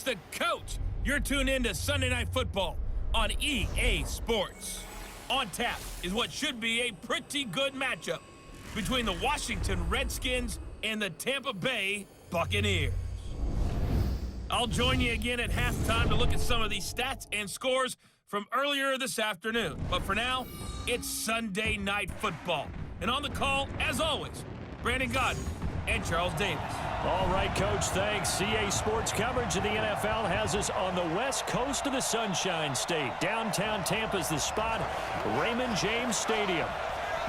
the coach. You're tuned in to Sunday Night Football on EA Sports. On tap is what should be a pretty good matchup between the Washington Redskins and the Tampa Bay Buccaneers. I'll join you again at halftime to look at some of these stats and scores from earlier this afternoon. But for now, it's Sunday Night Football. And on the call, as always, Brandon Godden and Charles Davis. All right, Coach, thanks. CA Sports coverage of the NFL has us on the west coast of the Sunshine State. Downtown Tampa's the spot, Raymond James Stadium.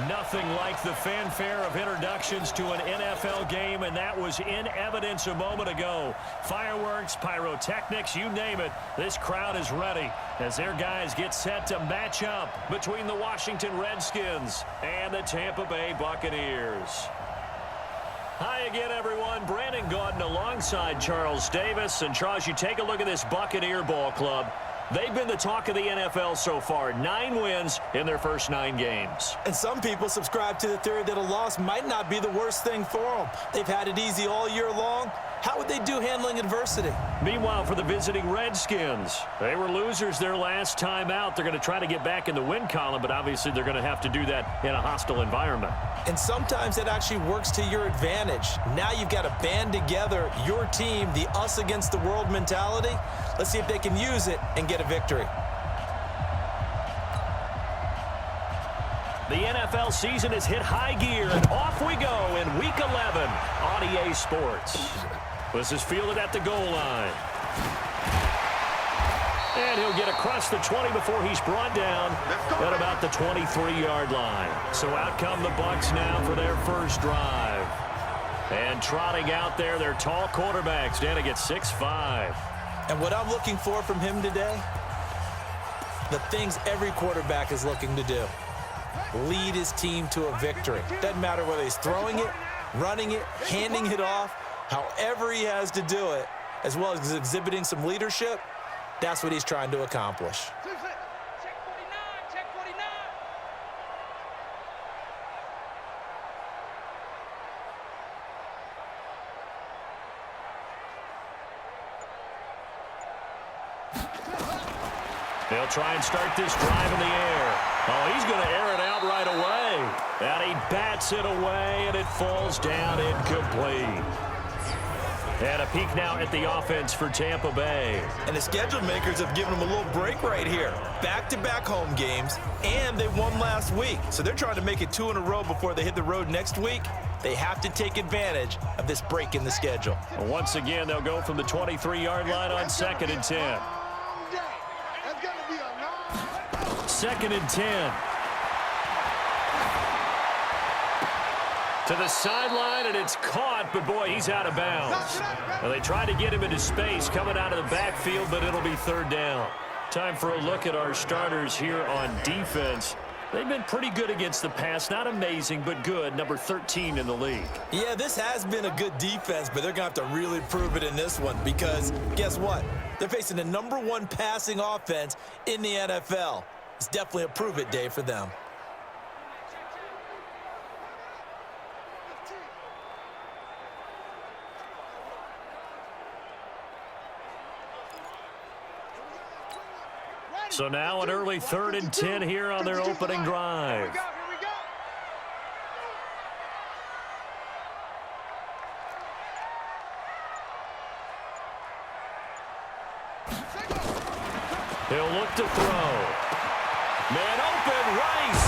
Nothing like the fanfare of introductions to an NFL game, and that was in evidence a moment ago. Fireworks, pyrotechnics, you name it. This crowd is ready as their guys get set to match up between the Washington Redskins and the Tampa Bay Buccaneers. Hi again, everyone. Brandon Godden alongside Charles Davis. And, Charles, you take a look at this Buccaneer ball club. They've been the talk of the NFL so far. 9 wins in their first 9 games. And some people subscribe to the theory that a loss might not be the worst thing for them. They've had it easy all year long. How would they do handling adversity? Meanwhile, for the visiting Redskins, they were losers their last time out. They're going to try to get back in the win column, but obviously they're going to have to do that in a hostile environment. And sometimes it actually works to your advantage. Now you've got to band together your team, the us against the world mentality. Let's see if they can use it and get a victory. The NFL season has hit high gear, and off we go in Week 11 on EA Sports. This is fielded at the goal line. And he'll get across the 20 before he's brought down at about the 23-yard line. So out come the Bucs now for their first drive. And trotting out there, their tall quarterback standing at 6'5". And what I'm looking for from him today, the things every quarterback is looking to do. Lead his team to a victory. Doesn't matter whether he's throwing it, running it, handing it off, however he has to do it, as well as exhibiting some leadership, that's what he's trying to accomplish. They'll try and start this drive in the air. Oh, he's going to air it out right away. And he bats it away, and it falls down incomplete. And a peek now at the offense for Tampa Bay. And the schedule makers have given them a little break right here. Back-to-back home games, and they won last week. So they're trying to make it 2 in a row before they hit the road next week. They have to take advantage of this break in the schedule. Well, once again, they'll go from the 23-yard line on 2nd and 10. 2nd and 10. To the sideline, and it's caught, but boy, he's out of bounds. Well, they tried to get him into space coming out of the backfield, but it'll be 3rd down. Time for a look at our starters here on defense. They've been pretty good against the pass. Not amazing, but good. Number 13 in the league. Yeah, this has been a good defense, but they're going to have to really prove it in this one because guess what? They're facing the number 1 passing offense in the NFL. It's definitely a prove-it day for them. So now an early 3rd and 10 here on their opening drive. He'll look to throw. Man open, Rice.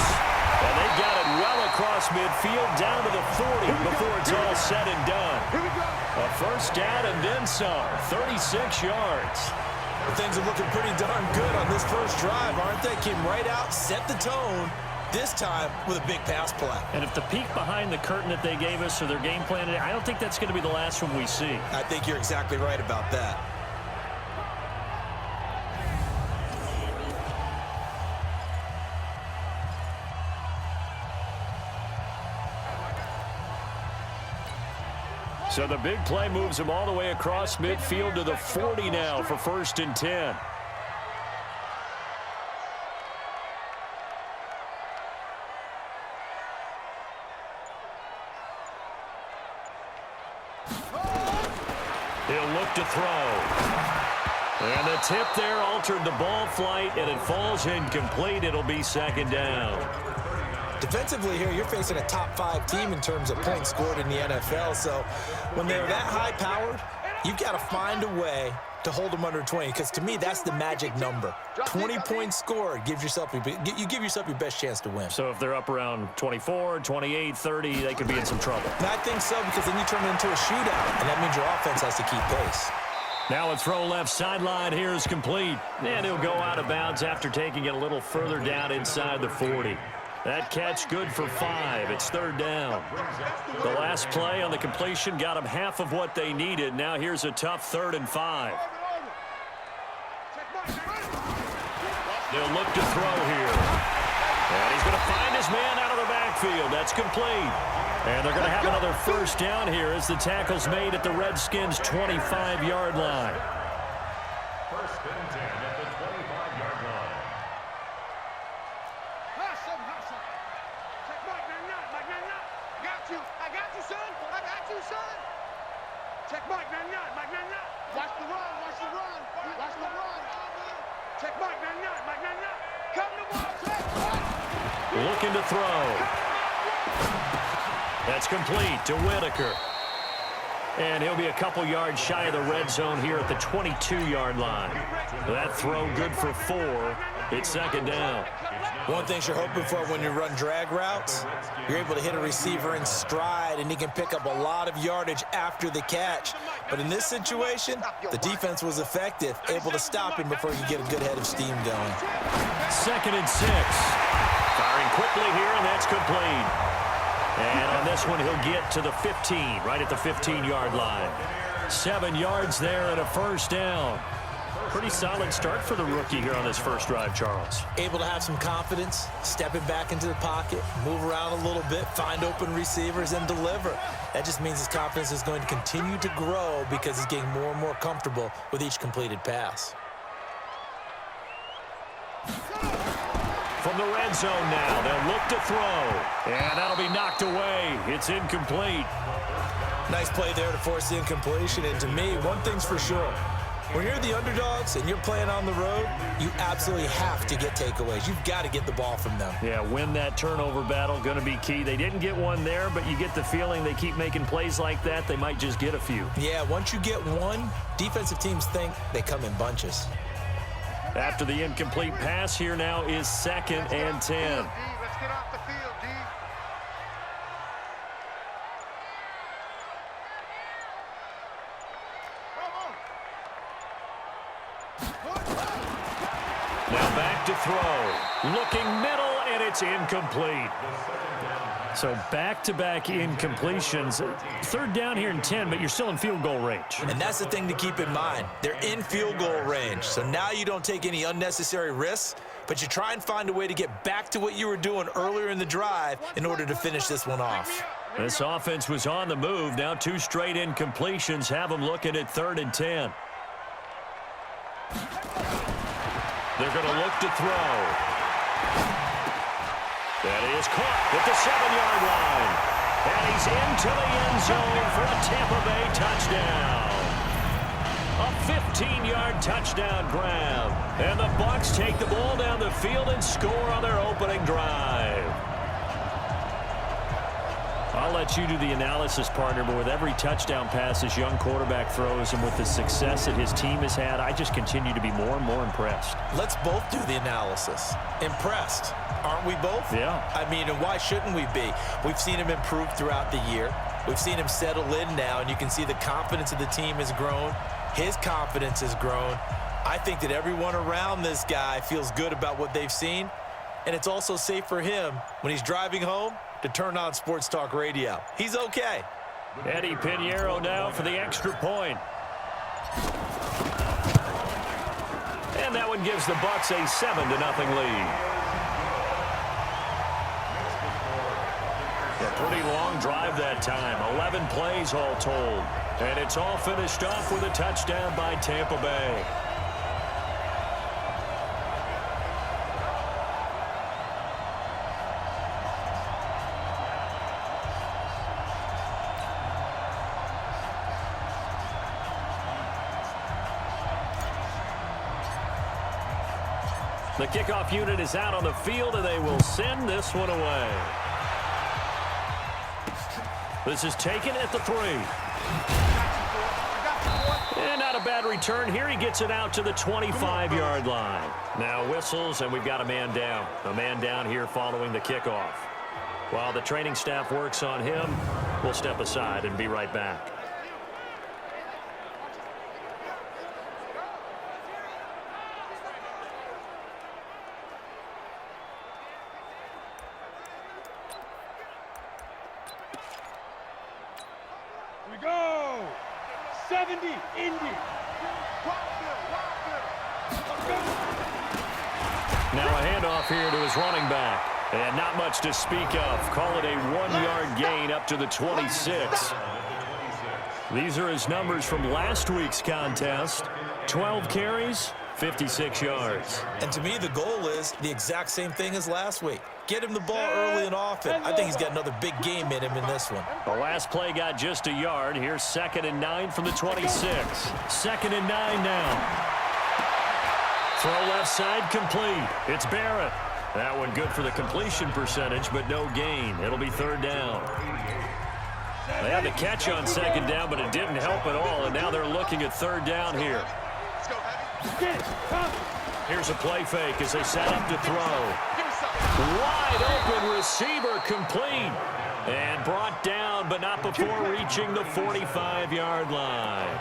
And they've got it well across midfield down to the 40 before it's all said and done. A first down and then some, 36 yards. Things are looking pretty darn good on this first drive, aren't they? Came right out, set the tone, this time with a big pass play. And if the peek behind the curtain that they gave us or their game plan, I don't think that's going to be the last one we see. I think you're exactly right about that. So the big play moves him all the way across midfield to the 40 now for 1st and 10. He'll look to throw. And the tip there altered the ball flight, and it falls incomplete. It'll be second down. Defensively here, you're facing a top-5 team in terms of points scored in the NFL. So when they're that high-powered, you've got to find a way to hold them under 20, because to me, that's the magic number. 20 points scored gives yourself, you give yourself your best chance to win. So if they're up around 24, 28, 30, they could be in some trouble. And I think so, because then you turn it into a shootout, and that means your offense has to keep pace. Now a throw left sideline here is complete. And he'll go out of bounds after taking it a little further down inside the 40. That catch good for 5. It's third down. The last play on the completion got them half of what they needed. Now here's a tough 3rd and 5. They'll look to throw here. And he's going to find his man out of the backfield. That's complete. And they're going to have another first down here as the tackle's made at the Redskins' 25-yard line. First and 10 at the 25-yard line. Check Mike, man, Mike, man, watch the run, watch the run, watch the run. Check Mike, man, come to ball, check Mike. Looking to throw. That's complete to Whitaker. And he'll be a couple yards shy of the red zone here at the 22-yard line. That throw good for 4. It's second down. One thing you're hoping for when you run drag routes, you're able to hit a receiver in stride, and he can pick up a lot of yardage after the catch. But in this situation, the defense was effective, able to stop him before he could get a good head of steam going. 2nd and 6. Firing quickly here, and that's complete. And on this one, he'll get to the 15, right at the 15-yard line. 7 yards there and a first down. Pretty solid start for the rookie here on this first drive, Charles. Able to have some confidence, stepping back into the pocket, move around a little bit, find open receivers, and deliver. That just means his confidence is going to continue to grow because he's getting more and more comfortable with each completed pass. From the red zone now, they'll look to throw. And that'll be knocked away. It's incomplete. Nice play there to force the incompletion. And to me, one thing's for sure. When you're the underdogs and you're playing on the road, you absolutely have to get takeaways. You've got to get the ball from them. Yeah, win that turnover battle, going to be key. They didn't get one there, but you get the feeling they keep making plays like that, they might just get a few. Yeah, once you get one, defensive teams think they come in bunches. After the incomplete pass, here now is 2nd and 10. Let's get off the field, D. Now back to throw. Looking middle, and it's incomplete. So back-to-back incompletions. 3rd down here and 10, but you're still in field goal range. And that's the thing to keep in mind. They're in field goal range. So now you don't take any unnecessary risks, but you try and find a way to get back to what you were doing earlier in the drive in order to finish this one off. This offense was on the move. Now 2 straight incompletions have them looking at 3rd and 10. They're going to look to throw. That is caught at the 7-yard line. And he's into the end zone for a Tampa Bay touchdown. A 15-yard touchdown grab. And the Bucs take the ball down the field and score on their opening drive. I'll let you do the analysis, partner, but with every touchdown pass this young quarterback throws and with the success that his team has had, I just continue to be more and more impressed. Let's both do the analysis. Impressed. Aren't we both? Yeah. I mean, and why shouldn't we be? We've seen him improve throughout the year. We've seen him settle in now, and you can see the confidence of the team has grown. His confidence has grown. I think that everyone around this guy feels good about what they've seen, and it's also safe for him when he's driving home to turn on Sports Talk Radio. He's okay. Eddie Pinheiro now for the extra point. And that one gives the Bucs a 7-0 lead. A pretty long drive that time. 11 plays all told. And it's all finished off with a touchdown by Tampa Bay. The kickoff unit is out on the field, and they will send this one away. This is taken at the 3. And not a bad return here. He gets it out to the 25-yard line. Now whistles, and we've got a man down. A man down here following the kickoff. While the training staff works on him, we'll step aside and be right back. Here we go. 70, Indy. Now a handoff here to his running back. And not much to speak of. Call it a 1-yard gain up to the 26. These are his numbers from last week's contest. 12 carries, 56 yards. And to me, the goal is the exact same thing as last week. Get him the ball early and often. I think he's got another big game in him in this one. The last play got just a yard. Here's 2nd and 9 from the 26. 2nd and 9 now. Throw left side complete. It's Barrett. That one good for the completion percentage, but no gain. It'll be 3rd down. They had the catch on 2nd down, but it didn't help at all, and now they're looking at 3rd down here. Here's a play fake as they set up to throw. Wide open receiver complete. And brought down, but not before reaching the 45-yard line.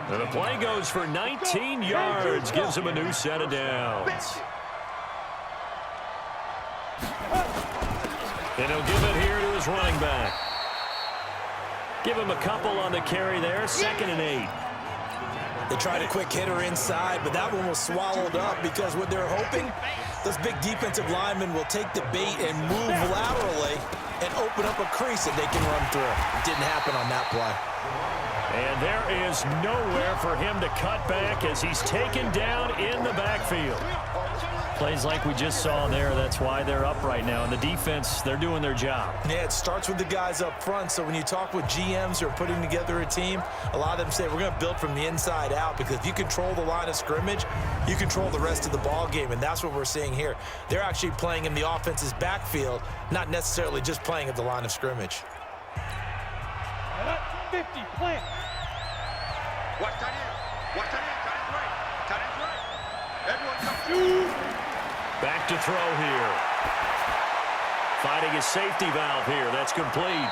And the play goes for 19 yards, gives him a new set of downs. And he'll give it here to his running back. Give him a couple on the carry there, 2nd and 8. They tried a quick hitter inside, but that one was swallowed up because what they're hoping, those big defensive linemen will take the bait and move laterally and open up a crease that they can run through. It didn't happen on that play. And there is nowhere for him to cut back as he's taken down in the backfield. Plays like we just saw there, that's why they're up right now. And the defense, they're doing their job. Yeah, it starts with the guys up front. So when you talk with GMs who are putting together a team, a lot of them say we're going to build from the inside out, because if you control the line of scrimmage, you control the rest of the ball game, and that's what we're seeing here. They're actually playing in the offense's backfield, not necessarily just playing at the line of scrimmage. 50, plant. Watch tight end. Watch tight end. Tight end's right. Tight end's right. Everyone come. Back to throw here. Finding his safety valve here. That's complete.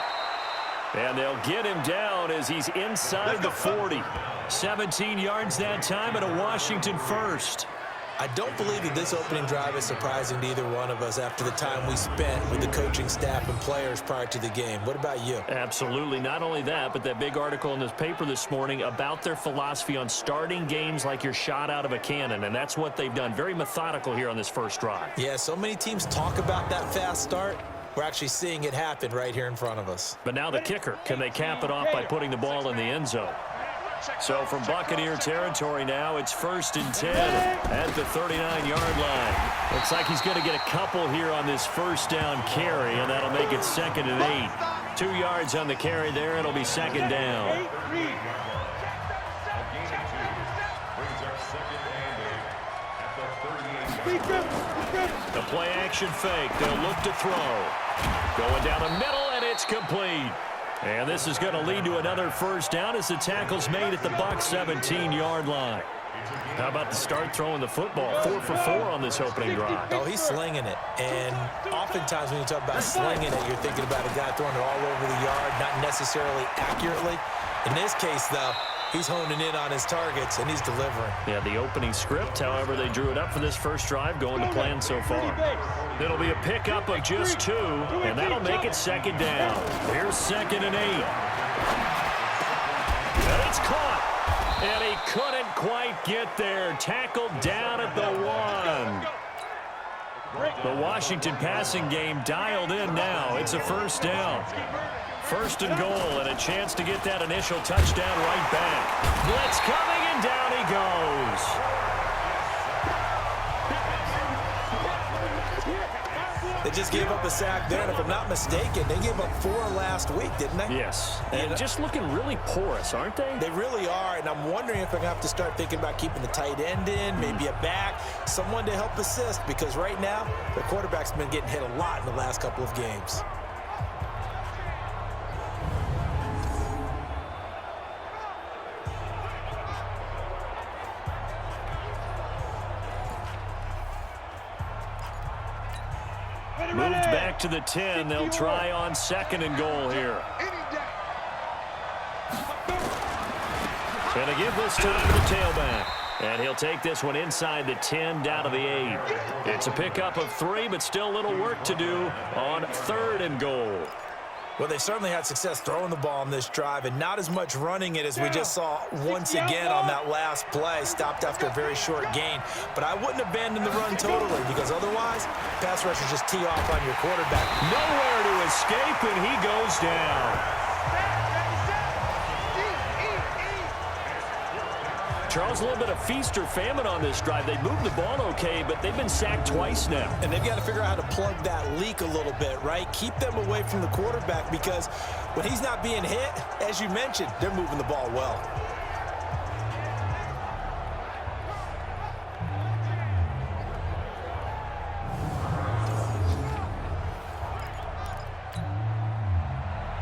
And they'll get him down as he's inside the 40. 17 yards that time and a Washington first. I don't believe that this opening drive is surprising to either one of us after the time we spent with the coaching staff and players prior to the game. What about you? Absolutely. Not only that, but that big article in this paper this morning about their philosophy on starting games like you're shot out of a cannon, and that's what they've done. Very methodical here on this first drive. Yeah, so many teams talk about that fast start. We're actually seeing it happen right here in front of us. But now the kicker. Can they cap it off by putting the ball in the end zone? So from Buccaneer territory now, it's 1st and 10 at the 39-yard line. Looks like he's going to get a couple here on this first down carry, and that'll make it 2nd and 8. 2 yards on the carry there. It'll be 2nd down. The play action fake. They'll look to throw. Going down the middle, and it's complete. And this is going to lead to another first down as the tackle's made at the Bucs 17-yard line. How about the start throwing the football? 4 for 4 on this opening drive. Oh, he's slinging it. And oftentimes when you talk about slinging it, you're thinking about a guy throwing it all over the yard, not necessarily accurately. In this case, though, he's honing in on his targets, and he's delivering. Yeah, the opening script, however, they drew it up for this first drive, going to plan so far. It'll be a pickup of just 2, and that'll make it 2nd down. Here's 2nd and 8. And it's caught. And he couldn't quite get there. Tackled down at the 1. The Washington passing game dialed in now. It's a first down. 1st and goal, and a chance to get that initial touchdown right back. Blitz coming, and down he goes. They just gave up a sack there, and if I'm not mistaken, they gave up 4 last week, didn't they? Yes, and just looking really porous, aren't they? They really are, and I'm wondering if they're going to have to start thinking about keeping the tight end in, maybe a back, someone to help assist, because right now, their quarterback's been getting hit a lot in the last couple of games. Moved back to the 10. They'll try on 2nd and goal here. Going to give this time to the tailback. And he'll take this one inside the 10 down to the 8. It's a pickup of 3, but still a little work to do on 3rd and goal. Well, they certainly had success throwing the ball on this drive, and not as much running it as we just saw once again on that last play. Stopped after a very short gain. But I wouldn't abandon the run totally, because otherwise, pass rushers just tee off on your quarterback. Nowhere to escape, and he goes down. Charles, a little bit of feast or famine on this drive. They moved the ball okay, but they've been sacked twice now. And they've got to figure out how to plug that leak a little bit, right? Keep them away from the quarterback, because when he's not being hit, as you mentioned, they're moving the ball well.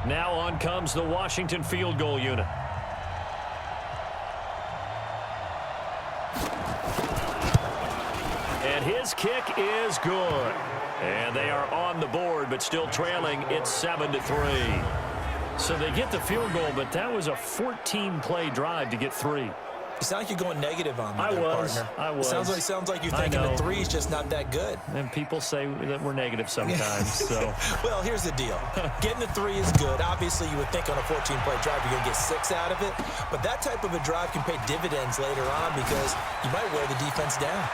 Now on comes the Washington field goal unit. And his kick is good. And they are on the board, but still trailing. It's 7-3. So they get the field goal, but that was a 14-play drive to get 3. You sound like you're going negative on me, I was. Sounds like you're thinking the 3 is just not that good. And people say that we're negative sometimes. So, well, here's the deal. Getting the 3 is good. Obviously, you would think on a 14-play drive you're going to get 6 out of it. But that type of a drive can pay dividends later on, because you might wear the defense down.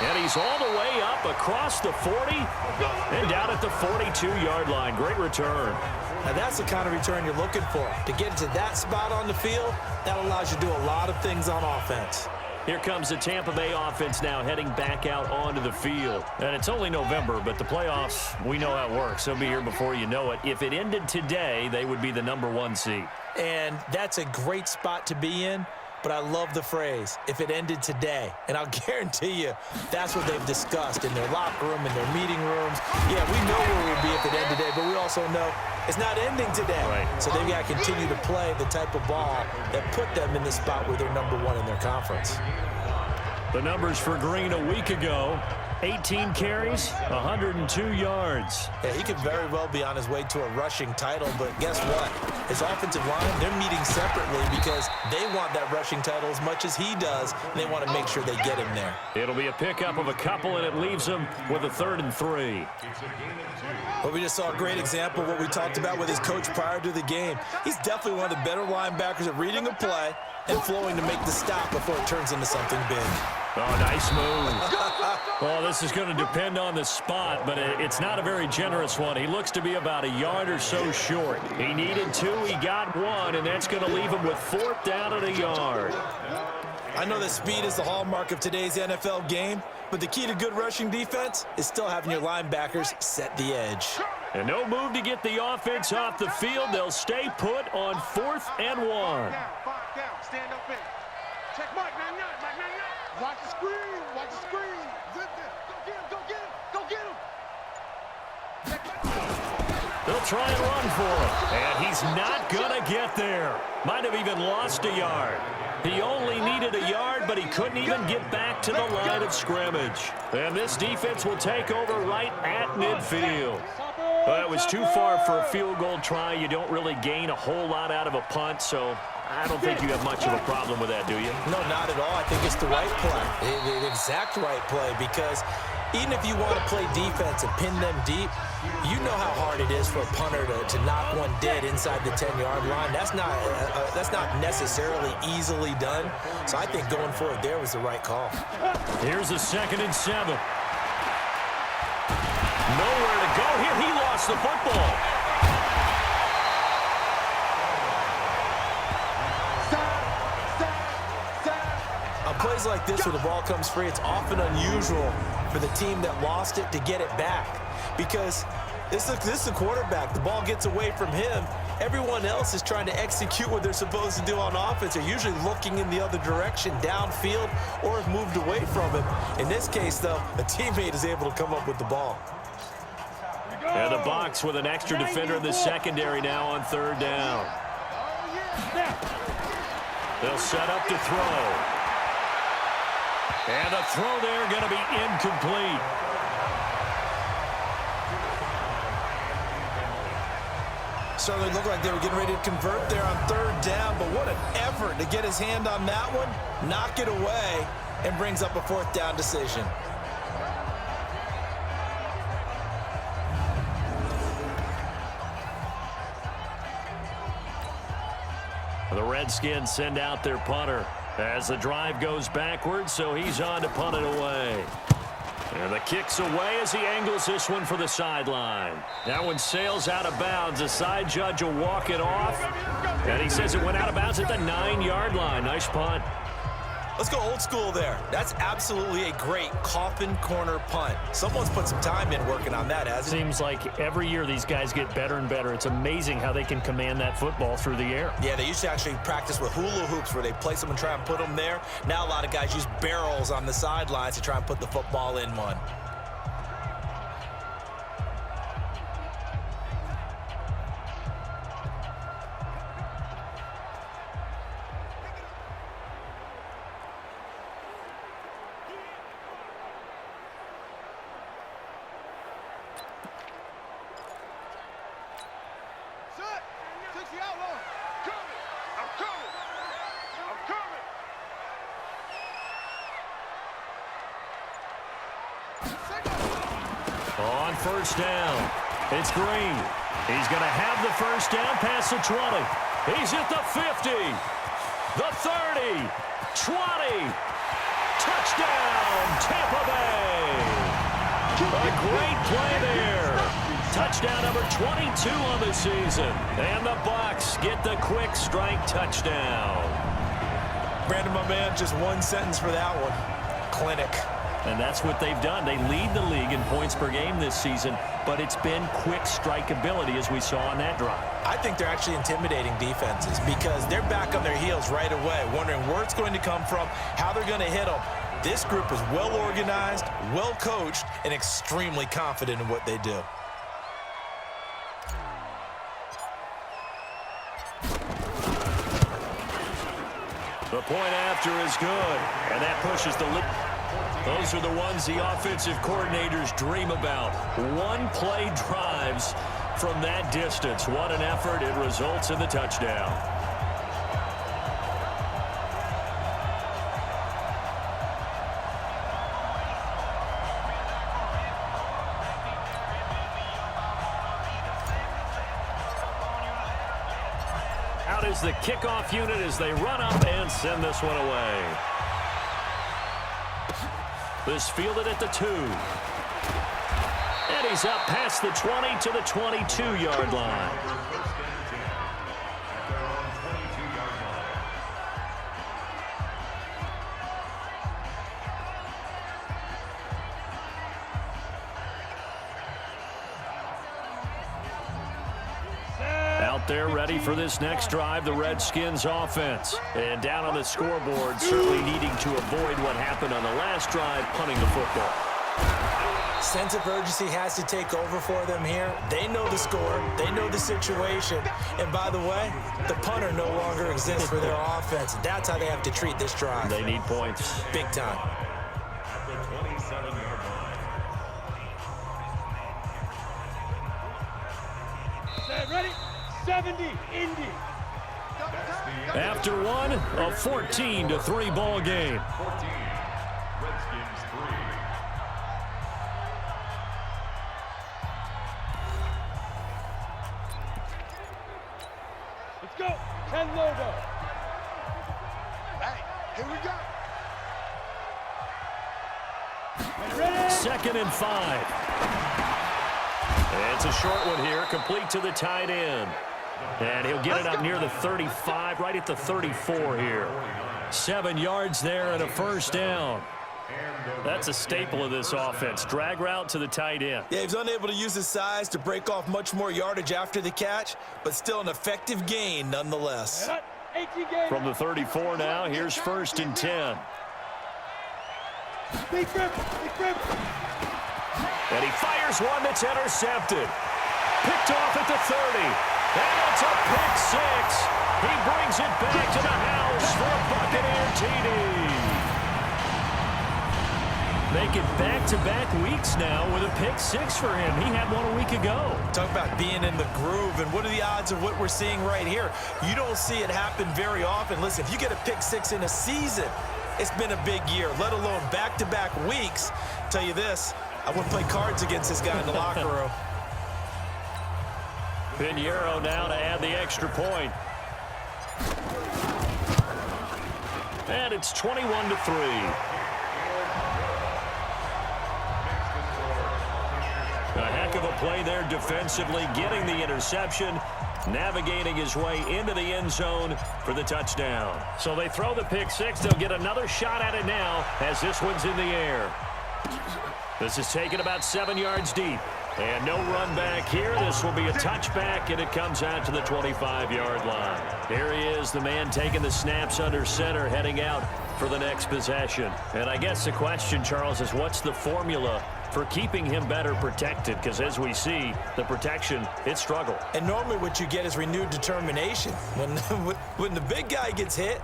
And he's all the way up across the 40 and down at the 42-yard line. Great return. Now, that's the kind of return you're looking for. To get to that spot on the field, that allows you to do a lot of things on offense. Here comes the Tampa Bay offense now heading back out onto the field. And it's only November, but the playoffs, we know how it works. They'll be here before you know it. If it ended today, they would be the #1 seed. And that's a great spot to be in. But I love the phrase, if it ended today. And I'll guarantee you, that's what they've discussed in their locker room, in their meeting rooms. Yeah, we know where we'd be if it ended today, but we also know it's not ending today. Right. So they've got to continue to play the type of ball that put them in the spot where they're #1 in their conference. The numbers for Green a week ago: 18 carries, 102 yards. Yeah, he could very well be on his way to a rushing title, but guess what? His offensive line, they're meeting separately because they want that rushing title as much as he does, and they want to make sure they get him there. It'll be a pickup of a couple, and it leaves him with a 3rd and 3. Well, we just saw a great example of what we talked about with his coach prior to the game. He's definitely one of the better linebackers at reading a play and flowing to make the stop before it turns into something big. Oh, nice move. Well, this is going to depend on the spot, but it's not a very generous one. He looks to be about a yard or so short. He needed 2, he got 1, and that's going to leave him with 4th down at a yard. I know that speed is the hallmark of today's NFL game, but the key to good rushing defense is still having your linebackers set the edge. And no move to get the offense off the field. They'll stay put on 4th and 1. Down, stand up in. Check Mike, 99, Mike, 99. Watch the screen, watch the screen. Zip this. Go get him, go get him, go get him. Check Mike. They'll try and run for him. And he's not going to get there. Might have even lost a yard. He only needed a yard, but he couldn't even get back to the line of scrimmage. And this defense will take over right at midfield. Well, it was too far for a field goal try. You don't really gain a whole lot out of a punt, so I don't think you have much of a problem with that, do you? No, not at all. I think it's the right play, the exact right play, because even if you want to play defense and pin them deep, you know how hard it is for a punter to knock one dead inside the 10-yard line. That's not necessarily easily done. So I think going for it there was the right call. Here's a 2nd and 7. Nowhere to go here. He lost the football. On plays like this where the ball comes free, it's often unusual for for the team that lost it to get it back. Because this is a quarterback. The ball gets away from him. Everyone else is trying to execute what they're supposed to do on offense. They're usually looking in the other direction, downfield, or have moved away from him. In this case, though, a teammate is able to come up with the ball. And the box with an extra defender in the secondary now on third down. They'll set up to throw. And the throw there going to be incomplete. Certainly looked like they were getting ready to convert there on third down, but what an effort to get his hand on that one, knock it away, and brings up a fourth down decision. The Redskins send out their punter as the drive goes backwards, so he's on to punt it away. And the kick's away as he angles this one for the sideline. That one sails out of bounds. The side judge will walk it off. And he says it went out of bounds at the 9-yard line. Nice punt. Let's go old school there. That's absolutely a great coffin corner punt. Someone's put some time in working on that, hasn't it? Seems like every year these guys get better and better. It's amazing how they can command that football through the air. Yeah, they used to actually practice with hula hoops where they place them and try and put them there. Now a lot of guys use barrels on the sidelines to try and put the football in one. On first down, it's Green. He's going to have the first down past the 20. He's at the 50, the 30, 20. Touchdown, Tampa Bay. A great play there. Touchdown number 22 on the season. And the Bucs get the quick strike touchdown. Brandon, my man, just one sentence for that one. Clinic. And that's what they've done. They lead the league in points per game this season, but it's been quick strike ability as we saw on that drive. I think they're actually intimidating defenses because they're back on their heels right away, wondering where it's going to come from, how they're going to hit them. This group is well organized, well coached, and extremely confident in what they do. The point after is good, and that pushes the lead. Those are the ones the offensive coordinators dream about. One-play drives from that distance. What an effort. It results in the touchdown. Out is the kickoff unit as they run up and send this one away. This fielded at the 2. And he's up past the 20 to the 22-yard line. Out there ready for this next drive, the Redskins offense. And down on the scoreboard, certainly needing to avoid what happened on the last drive, punting the football. Sense of urgency has to take over for them here. They know the score. They know the situation. And by the way, the punter no longer exists for their offense. That's how they have to treat this drive. They need points. Big time. At the 27-yard line. Ready? 70, Indy. After one, a 14-3 ball game. 14, Redskins 3. Let's go. 10 logo. Hey, here we go. Ready? 2nd and 5. It's a short one here, complete to the tight end. And he'll get it up near the 35, right at the 34 here. 7 yards there and a first down. That's a staple of this offense. Drag route to the tight end. Yeah, he's unable to use his size to break off much more yardage after the catch, but still an effective gain nonetheless. From the 34 now, here's 1st and 10. And he fires one that's intercepted. Picked off at the 30. And it's a pick six. He brings it back to the house for a Buccaneer TD. Make it back-to-back weeks now with a pick six for him. He had one a week ago. Talk about being in the groove, and what are the odds of what we're seeing right here? You don't see it happen very often. Listen, if you get a pick six in a season, it's been a big year, let alone back-to-back weeks. I'll tell you this, I wouldn't play cards against this guy in the locker room. Pinheiro now to add the extra point. And it's 21-3. A heck of a play there defensively, getting the interception, navigating his way into the end zone for the touchdown. So they throw the pick six. They'll get another shot at it now as this one's in the air. This is taken about 7 yards deep. And no run back here. This will be a touchback, and it comes out to the 25-yard line. Here he is, the man taking the snaps under center, heading out for the next possession. And I guess the question, Charles, is what's the formula for keeping him better protected? Because as we see, the protection, it struggled. And normally what you get is renewed determination. When the big guy gets hit,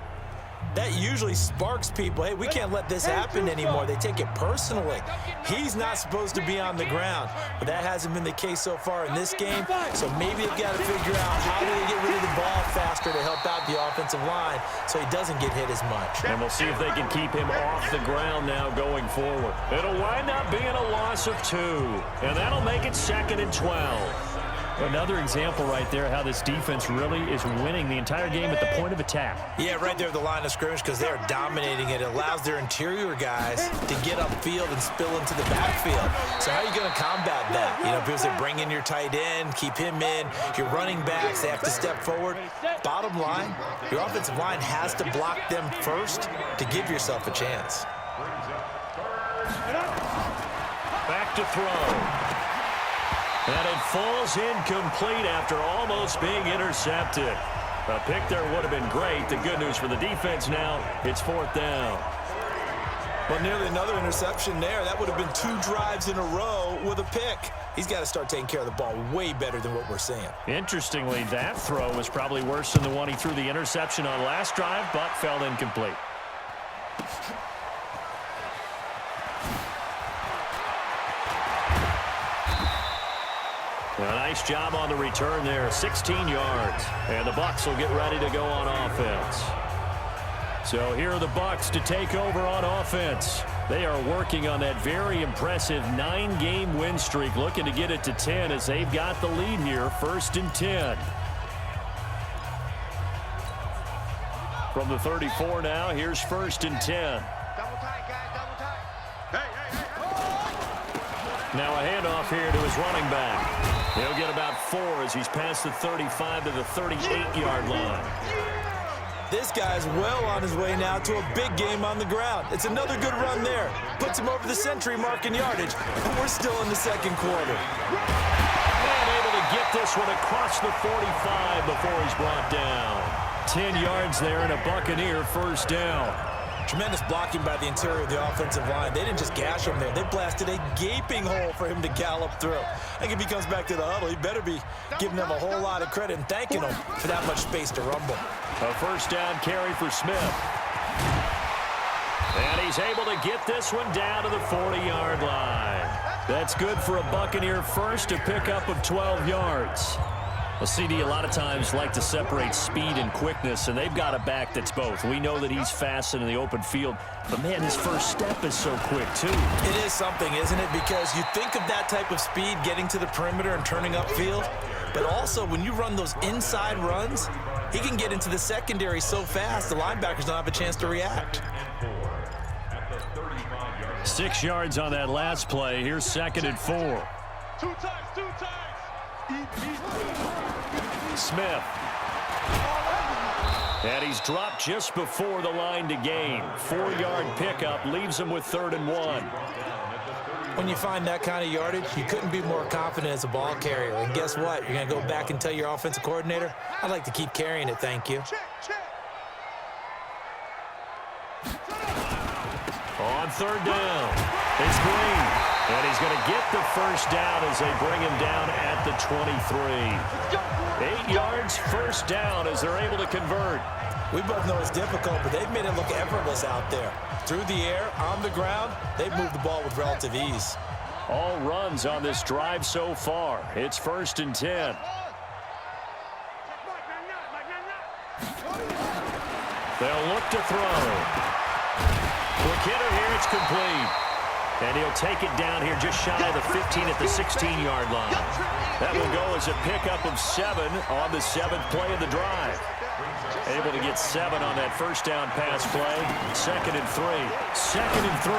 that usually sparks people. Hey, we can't let this happen anymore. They take it personally. He's not supposed to be on the ground, but that hasn't been the case so far in this game. So maybe they've got to figure out how do they get rid of the ball faster to help out the offensive line so he doesn't get hit as much. And we'll see if they can keep him off the ground now going forward. It'll wind up being a loss of 2, and that'll make it 2nd and 12. Another example right there how this defense really is winning the entire game at the point of attack. Yeah, right there at the line of scrimmage because they are dominating it. It allows their interior guys to get upfield and spill into the backfield. So how are you going to combat that? You know, because they bring in your tight end, keep him in. Your running backs, they have to step forward. Bottom line, your offensive line has to block them first to give yourself a chance. Back to throw. And it falls incomplete after almost being intercepted. A pick there would have been great. The good news for the defense now, it's 4th down. Well, nearly another interception there. That would have been 2 drives in a row with a pick. He's got to start taking care of the ball way better than what we're seeing. Interestingly, that throw was probably worse than the one he threw the interception on last drive, but fell incomplete. A nice job on the return there, 16 yards. And the Bucs will get ready to go on offense. So here are the Bucs to take over on offense. They are working on that very impressive 9-game win streak, looking to get it to 10 as they've got the lead here, 1st and 10. From the 34 now, here's 1st and 10. Double tight, guys, double tight. Hey. Now a handoff here to his running back. He'll get about 4 as he's past the 35 to the 38-yard line. This guy's well on his way now to a big game on the ground. It's another good run there. Puts him over the century mark in yardage, and we're still in the 2nd quarter. And able to get this one across the 45 before he's brought down. 10 yards there and a Buccaneer 1st down. Tremendous blocking by the interior of the offensive line. They didn't just gash him there. They blasted a gaping hole for him to gallop through. I think if he comes back to the huddle, he better be giving them a whole lot of credit and thanking them for that much space to rumble. A 1st down carry for Smith. And he's able to get this one down to the 40-yard line. That's good for a Buccaneer first, a pickup of 12 yards. Well, CD, a lot of times like to separate speed and quickness, and they've got a back that's both. We know that he's fast in the open field, but, man, his first step is so quick, too. It is something, isn't it? Because you think of that type of speed getting to the perimeter and turning upfield, but also when you run those inside runs, he can get into the secondary so fast the linebackers don't have a chance to react. 6 yards on that last play. Here's 2nd and 4. 2 times, 2 times. Smith. And he's dropped just before the line to gain. 4-yard pickup leaves him with 3rd and 1. When you find that kind of yardage, you couldn't be more confident as a ball carrier. And guess what? You're going to go back and tell your offensive coordinator, I'd like to keep carrying it, thank you. On 3rd down, it's Green. And he's going to get the first down as they bring him down at the 23. 8 yards, first down as they're able to convert. We both know it's difficult, but they've made it look effortless out there. Through the air, on the ground, they've moved the ball with relative ease. All runs on this drive so far. It's 1st and 10. They'll look to throw. Quick hitter here, it's complete. And he'll take it down here just shy of the 15 at the 16-yard line. That will go as a pickup of 7 on the 7th play of the drive. Able to get 7 on that first down pass play. 2nd and 3. 2nd and 3.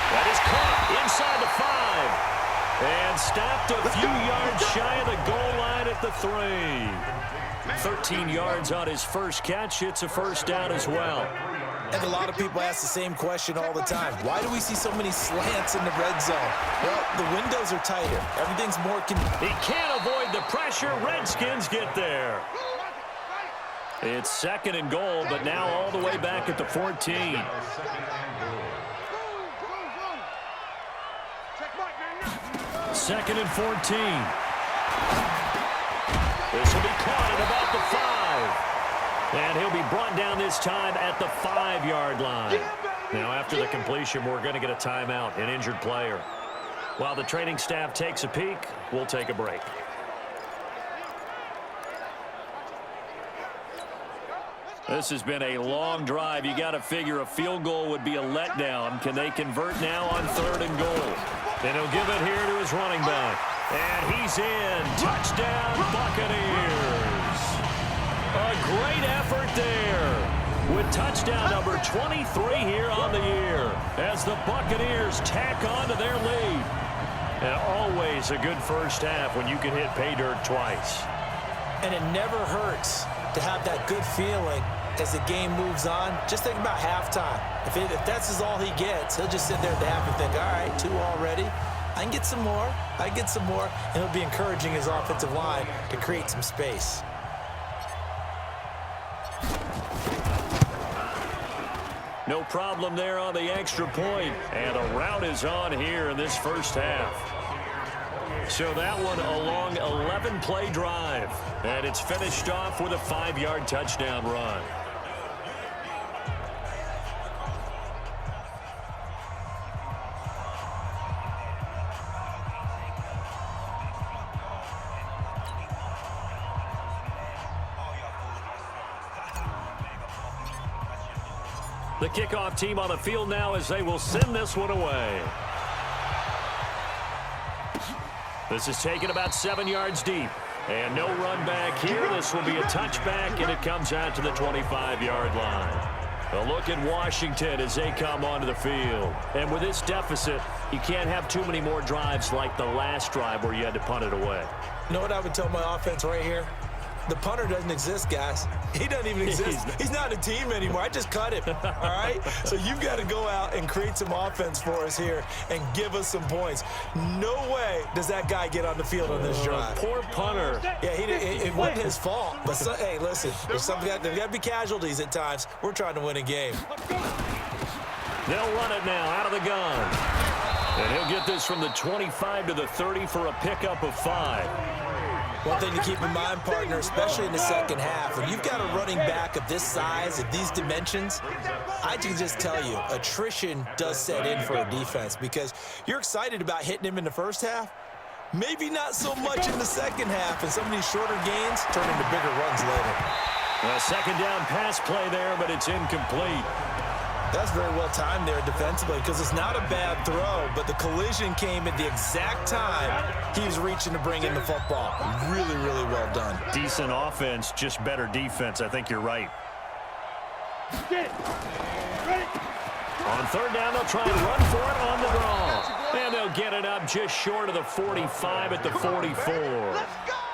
That is caught inside the 5. And stopped a few yards shy of the goal line at the 3. 13 yards on his first catch. It's a first down as well. And a lot of people ask the same question all the time. Why do we see so many slants in the red zone? Well, the windows are tighter. Everything's more convenient. He can't avoid the pressure. Redskins get there. It's 2nd and goal, but now all the way back at the 14. 2nd and 14. This will be caught at about the 5. And he'll be brought down this time at the 5-yard line. Now, after the completion, we're going to get a timeout, an injured player. While the training staff takes a peek, we'll take a break. This has been a long drive. You got to figure a field goal would be a letdown. Can they convert now on 3rd and goal? And he'll give it here to his running back. And he's in. Touchdown, Buccaneers. A great effort there with touchdown number 23 here on the year as the Buccaneers tack on to their lead. And always a good first half when you can hit pay dirt twice. And it never hurts to have that good feeling as the game moves on. Just think about halftime. If that's all he gets, he'll just sit there at the half and think, all right, 2 already. I can get some more. I can get some more. And he'll be encouraging his offensive line to create some space. No problem there on the extra point. And a rout is on here in this first half. So that one a long 11-play drive. And it's finished off with a 5-yard touchdown run. The kickoff team on the field now as they will send this one away. This is taken about 7 yards deep. And no run back here. This will be a touchback, and it comes out to the 25-yard line. A look at Washington as they come onto the field. And with this deficit, you can't have too many more drives like the last drive where you had to punt it away. You know what I would tell my offense right here? The punter doesn't exist, guys. He doesn't even exist. He's not a team anymore. I just cut him, all right? So you've got to go out and create some offense for us here and give us some points. No way does that guy get on the field on this drive. Poor punter. Yeah, it wasn't his fault. But, hey, listen, there's got to be casualties at times. We're trying to win a game. They'll run it now out of the gun. And he'll get this from the 25 to the 30 for a pickup of 5. One thing to keep in mind, partner, especially in the second half, when you've got a running back of this size, of these dimensions, I can just tell you, attrition does set in for a defense because you're excited about hitting him in the first half, maybe not so much in the second half, and some of these shorter gains turn into bigger runs later. A second down pass play there, but it's incomplete. That's very well timed there defensively because it's not a bad throw, but the collision came at the exact time he was reaching to bring in the football. Really, really well done. Decent offense, just better defense. I think you're right. On 3rd down, they'll try and run for it on the draw. And they'll get it up just short of the 45 at the 44.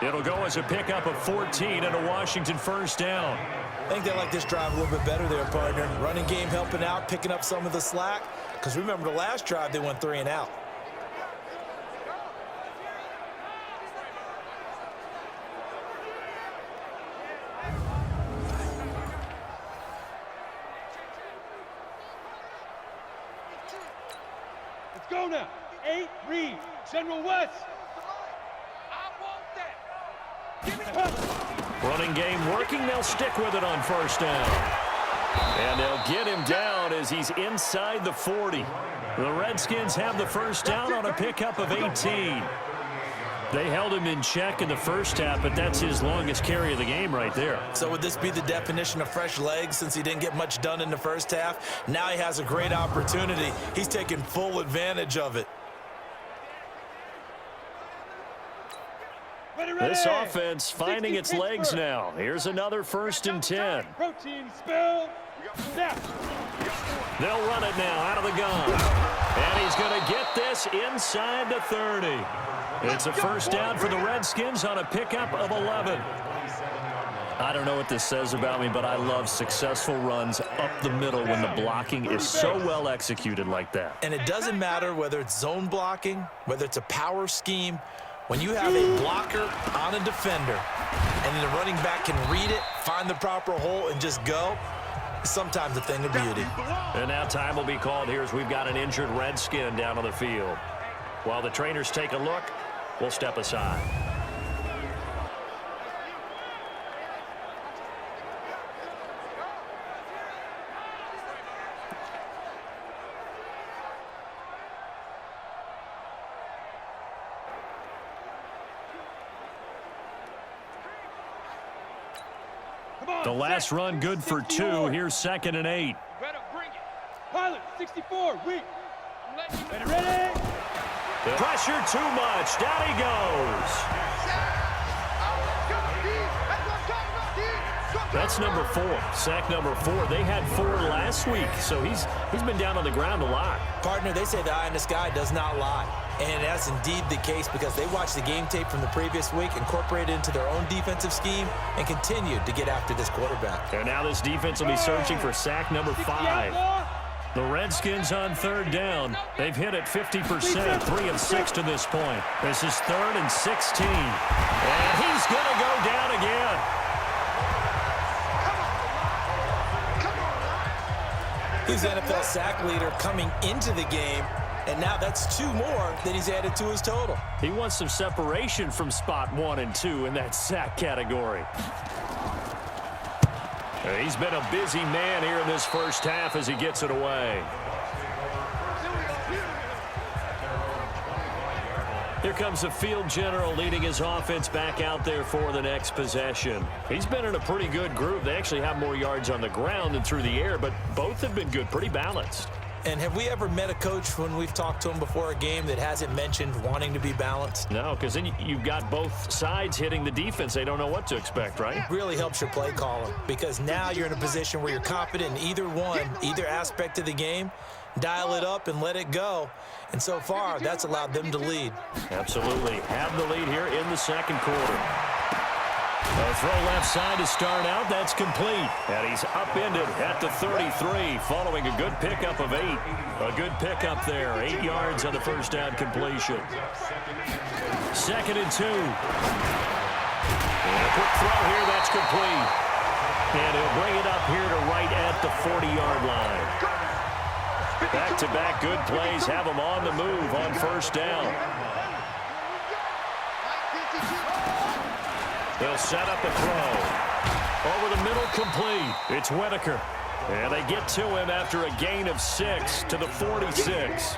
It'll go as a pickup of 14 and a Washington first down. I think they like this drive a little bit better there, partner. Running game helping out, picking up some of the slack. Because remember, the last drive, they went 3 and out. Let's go now. 8, read. General West. Running game working. They'll stick with it on first down. And they'll get him down as he's inside the 40. The Redskins have the first down on a pickup of 18. They held him in check in the first half, but that's his longest carry of the game right there. So would this be the definition of fresh legs since he didn't get much done in the first half? Now he has a great opportunity. He's taking full advantage of it. This offense finding its legs now. Here's another 1st and 10. Protein spill. Snap. They'll run it now out of the gun. And he's going to get this inside the 30. It's a first down for the Redskins on a pickup of 11. I don't know what this says about me, but I love successful runs up the middle when the blocking is so well executed like that. And it doesn't matter whether it's zone blocking, whether it's a power scheme. When you have a blocker on a defender and the running back can read it, find the proper hole, and just go, it's sometimes a thing of beauty. And now time will be called here as we've got an injured Redskin down on the field. While the trainers take a look, we'll step aside. The last run good for 2. Here's 2nd and 8. Better bring it. Pilot, 64, weak. Better ready. Pressure too much. Down he goes. That's number 4. Sack number 4. They had 4 last week, so he's been down on the ground a lot. Partner, they say the eye in the sky does not lie. And that's indeed the case because they watched the game tape from the previous week, incorporated it into their own defensive scheme, and continued to get after this quarterback. And now this defense will be searching for sack number 5. The Redskins on 3rd down. They've hit it 50%, 3 of 6 to this point. This is 3rd and 16. And he's going to go down again. He's the NFL sack leader coming into the game, and now that's 2 more that he's added to his total. He wants some separation from spot 1 and 2 in that sack category. He's been a busy man here in this first half as he gets it away. Here comes the field general leading his offense back out there for the next possession. He's been in a pretty good group. They actually have more yards on the ground than through the air, but both have been good, pretty balanced. And have we ever met a coach when we've talked to him before a game that hasn't mentioned wanting to be balanced? No, because then you've got both sides hitting the defense. They don't know what to expect, right? It really helps your play calling because now you're in a position where you're confident in either aspect of the game. Dial it up and let it go. And so far, that's allowed them to lead. Absolutely. Have the lead here in the second quarter. A throw left side to start out. That's complete. And he's upended at the 33 following a good pickup of 8. A good pickup there. 8 yards on the first down completion. 2nd and 2. And a quick throw here. That's complete. And he'll bring it up here to right at the 40-yard line. Back-to-back good plays have him on the move on first down. They'll set up a throw. Over the middle, complete. It's Whitaker. And they get to him after a gain of 6 to the 46.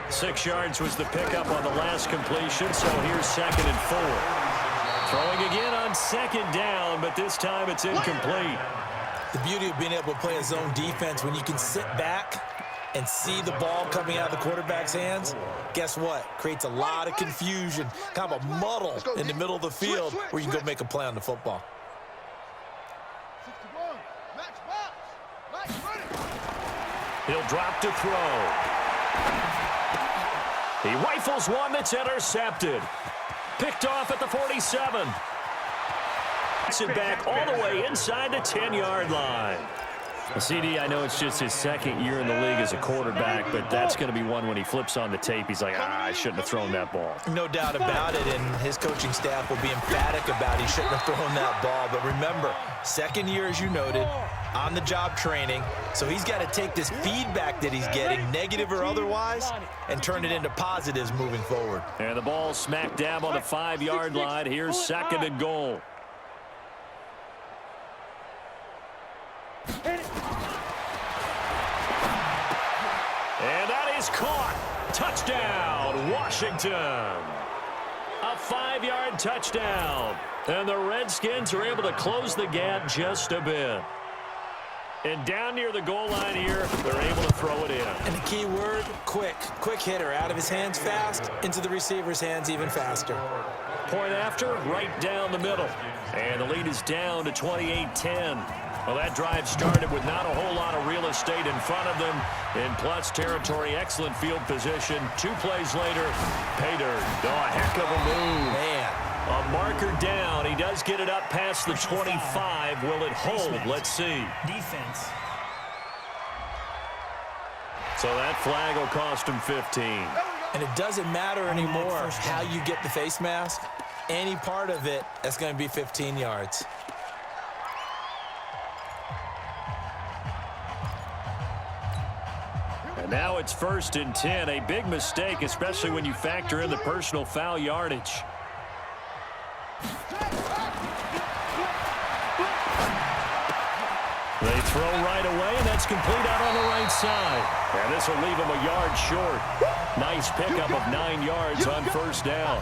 6 yards was the pickup on the last completion, so here's 2nd and 4. Throwing again on 2nd down, but this time it's incomplete. The beauty of being able to play a zone defense when you can sit back and see the ball coming out of the quarterback's hands, guess what? Creates a lot of confusion, kind of a muddle in the middle of the field where you can go make a play on the football. He'll drop to throw. He rifles one that's intercepted. Picked off at the 47. It's it back all the way inside the 10-yard line. CD, I know it's just his second year in the league as a quarterback, but that's going to be one when he flips on the tape. He's like, I shouldn't have thrown that ball. No doubt about it, and his coaching staff will be emphatic about he shouldn't have thrown that ball. But remember, second year, as you noted, on-the-job training, so he's got to take this feedback that he's getting, negative or otherwise, and turn it into positives moving forward. And the ball smack dab on the 5-yard line. Here's second and goal. And that is caught. Touchdown, Washington. A 5-yard touchdown. And the Redskins are able to close the gap just a bit. And down near the goal line here, they're able to throw it in. And the key word, quick. Quick hitter. Out of his hands fast, into the receiver's hands even faster. Point after, right down the middle. And the lead is down to 28-10. Well, that drive started with not a whole lot of real estate in front of them. In plus territory, excellent field position. 2 plays later, pay dirt. Oh, a heck of a move. Man. A marker down. He does get it up past the 25. Will it hold? Let's see. Defense. So that flag will cost him 15. And it doesn't matter anymore how you get the face mask. Any part of it, that's going to be 15 yards. And now it's 1st and 10. A big mistake, especially when you factor in the personal foul yardage. They throw right away, and that's complete out on the right side. And this will leave him a yard short. Nice pickup of 9 yards on 1st down.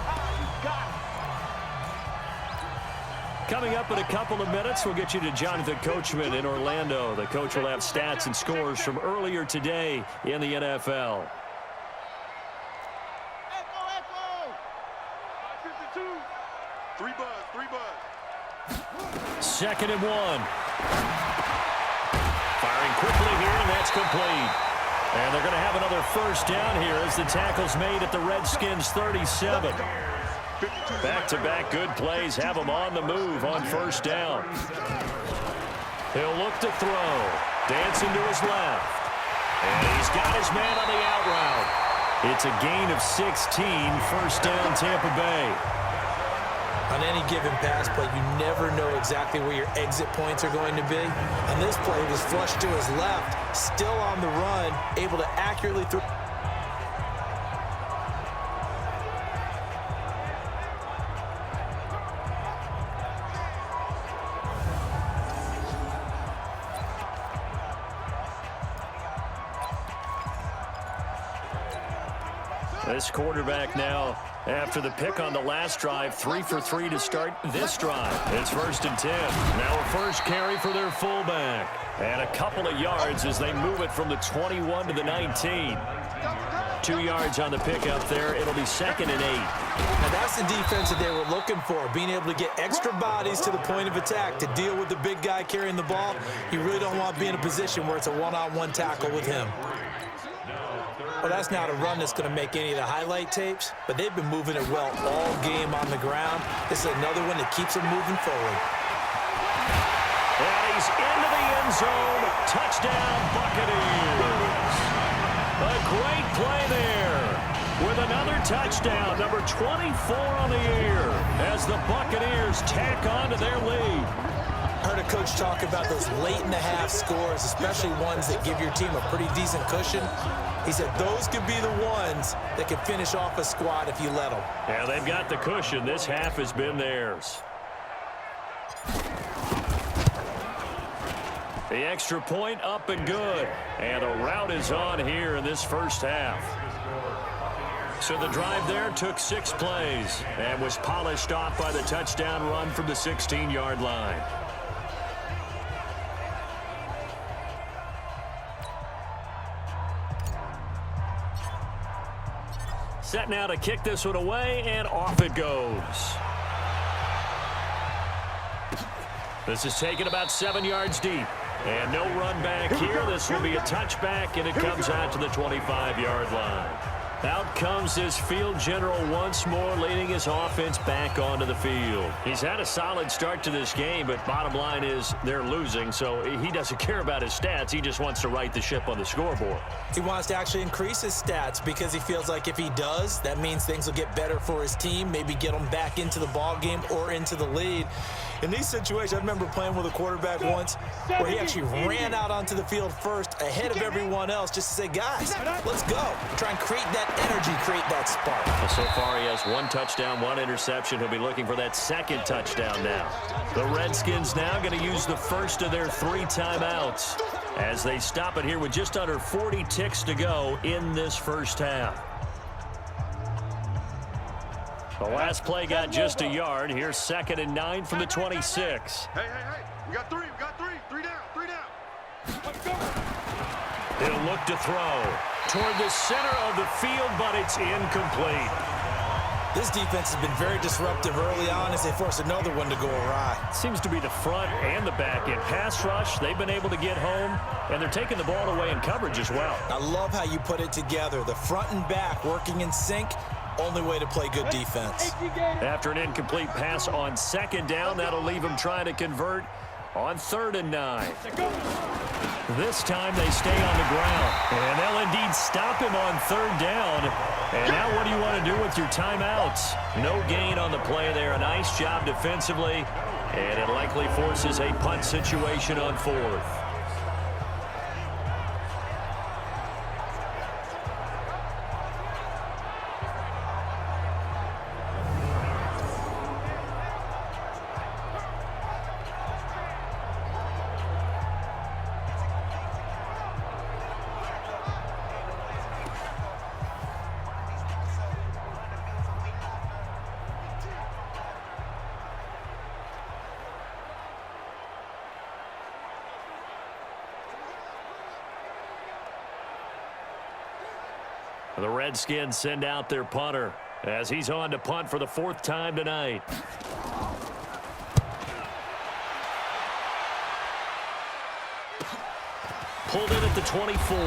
Coming up in a couple of minutes, we'll get you to Jonathan Coachman in Orlando. The coach will have stats and scores from earlier today in the NFL. Echo. 52. 3 buzz. 2nd and 1. Firing quickly here, and that's complete. And they're going to have another 1st down here as the tackle's made at the Redskins' 37. Back-to-back good plays have him on the move on 1st down. He'll look to throw. Dancing to his left. And he's got his man on the out route. It's a gain of 16, 1st down Tampa Bay. On any given pass play, you never know exactly where your exit points are going to be. On this play, he was flushed to his left, still on the run, able to accurately throw. This quarterback now, after the pick on the last drive, 3 for 3 to start this drive. It's 1st and 10. Now a first carry for their fullback. And a couple of yards as they move it from the 21 to the 19. 2 yards on the pickup there. It'll be 2nd and 8. Now that's the defense that they were looking for, being able to get extra bodies to the point of attack to deal with the big guy carrying the ball. You really don't want to be in a position where it's a one-on-one tackle with him. Well, that's not a run that's going to make any of the highlight tapes, but they've been moving it well all game on the ground. This is another one that keeps them moving forward. And he's into the end zone. Touchdown, Buccaneers. A great play there with another touchdown, number 24 on the year, as the Buccaneers tack on to their lead. Heard a coach talk about those late-in-the-half scores, especially ones that give your team a pretty decent cushion. He said those could be the ones that could finish off a squad if you let them. Yeah, they've got the cushion. This half has been theirs. The extra point up and good. And a rout is on here in this 1st half. So the drive there took 6 plays and was polished off by the touchdown run from the 16-yard line. Set now to kick this one away, and off it goes. This is taken about 7 yards deep. And no run back here. This will be a touchback, and it comes out to the 25-yard line. Out comes his field general once more, leading his offense back onto the field. He's had a solid start to this game, but bottom line is they're losing, so he doesn't care about his stats. He just wants to right the ship on the scoreboard. He wants to actually increase his stats because he feels like if he does, that means things will get better for his team, maybe get them back into the ball game or into the lead. In these situations, I remember playing with a quarterback once where he actually ran out onto the field first ahead of everyone else just to say, guys, let's go. Try and create that energy, create that spark. Well, so far he has 1 touchdown, 1 interception. He'll be looking for that 2nd touchdown now. The Redskins now going to use the first of their 3 timeouts as they stop it here with just under 40 ticks to go in this first half. The last play got just a yard. Here's 2nd and 9 from the 26. Hey. We got 3. We got 3. 3 down. 3 down. Let's go. He'll look to throw toward the center of the field, but it's incomplete. This defense has been very disruptive early on as they force another one to go awry. Seems to be the front and the back end. Pass rush, they've been able to get home, and they're taking the ball away in coverage as well. I love how you put it together. The front and back working in sync. Only way to play good defense. After an incomplete pass on 2nd down, that'll leave them trying to convert on 3rd and 9. This time they stay on the ground, and they'll indeed stop him on 3rd down. And now what do you want to do with your timeouts? No gain on the play there. A nice job defensively, and it likely forces a punt situation on 4th. The Redskins send out their punter as he's on to punt for the 4th time tonight. Pulled in at the 24.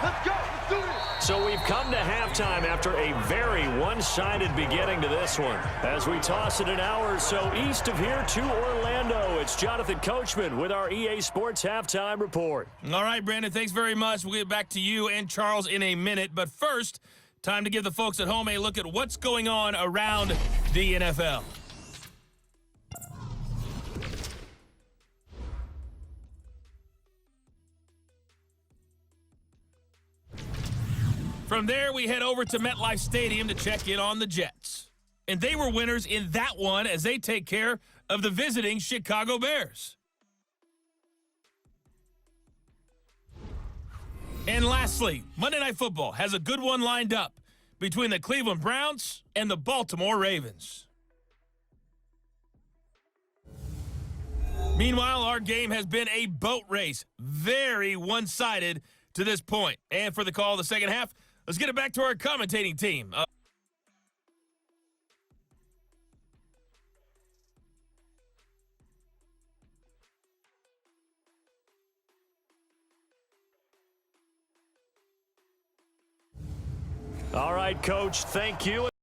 Let's go. Let's do this. So we've come to halftime after a very one-sided beginning to this one. As we toss it an hour or so east of here to Orlando, it's Jonathan Coachman with our EA Sports Halftime Report. All right, Brandon, thanks very much. We'll get back to you and Charles in a minute. But first, time to give the folks at home a look at what's going on around the NFL. From there, we head over to MetLife Stadium to check in on the Jets. And they were winners in that one as they take care of the visiting Chicago Bears. And lastly, Monday Night Football has a good one lined up between the Cleveland Browns and the Baltimore Ravens. Meanwhile, our game has been a boat race, very one-sided to this point. And for the call of the second half, let's get it back to our commentating team. All right, Coach, thank you.